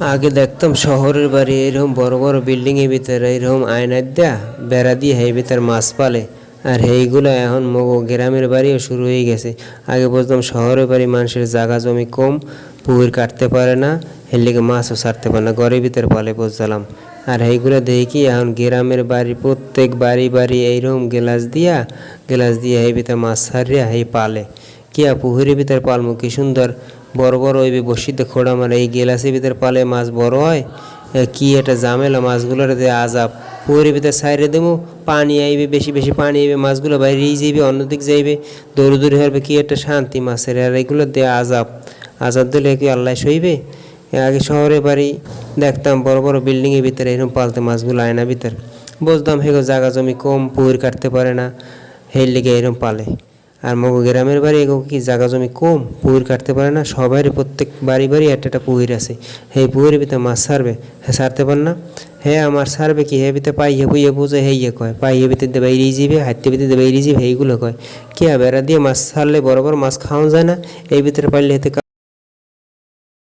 আগে দেখতাম শহরের বাড়ি এরকম বড় বড় বিল্ডিং এর ভিতরে এরকম আয়নার দেয়া বেড়া দিয়ে এই ভিতর মাছ পালে। আর এইগুলো এখন মগো গ্রামের বাড়িও শুরু হয়ে গেছে। আগে বুঝতাম শহরের বাড়ি মানুষের জায়গা জমি কম, পুকুর কাটতে পারে না, এর লিগে মাছও ছাড়তে পারে না, ঘরের ভিতরে পালে বুঝলাম। আর এইগুলো দেখি কি এখন গ্রামের বাড়ি প্রত্যেক বাড়ি বাড়ি এইরকম গ্লাস দিয়া এই ভিতরে মাছ ছাড়িয়া এই পালে। কিয়া পুকুরের ভিতরে পালমু কি সুন্দর বড় বড় হইবে বসিতে খোড়া মানে এই গেলাসের ভিতরে পালে মাছ বড় হয়। কি একটা ঝামেলা মাছগুলোর যে আজাব। পুকুরের ভিতরে সাইরে দেবো, পানি আইবে, বেশি বেশি পানি আইবে, মাছগুলো বাইরেই যাইবে, অন্যদিক যাইবে, দৌড়ি হবে, কি একটা শান্তি মাছের। আর এইগুলো দিয়ে আজাব আজাব দিলে কি আল্লাহ সইবে? আগে শহরে বাড়ি দেখতাম বড় বড় বিল্ডিংয়ের ভিতরে এরকম পালতে মাছগুলো আয়না ভিতরে। বুঝতাম হেগো জায়গা জমি কম, পুকুর কাটতে পারে না, হের লিগে এরকম পালে। আর মগো গ্রামের বাড়ি এগো কি জায়গা জমি কম, পুকুর কাটতে পারে না, সবারই প্রত্যেক বাড়ি বাড়ি একটা একটা পুকুর আছে। সেই পুকুরের ভিতরে মাছ ছাড়বে, হ্যাঁ ছাড়তে পার না, হ্যাঁ আমার ছাড়বে কি, হে ভিতরে পাইয়ে বুঝে বুঝে হেয়ে কয়, পাইয়ে ভিতরে দেবে বাইরে যাবে, হাতে ভিতরে দেবে বাইরে যাবে, এইগুলো কয়। কে বেড়া দিয়ে মাছ ছাড়লে বড় বড় মাছ খাওয়া যায় না, এই ভিতরে পারলে এতে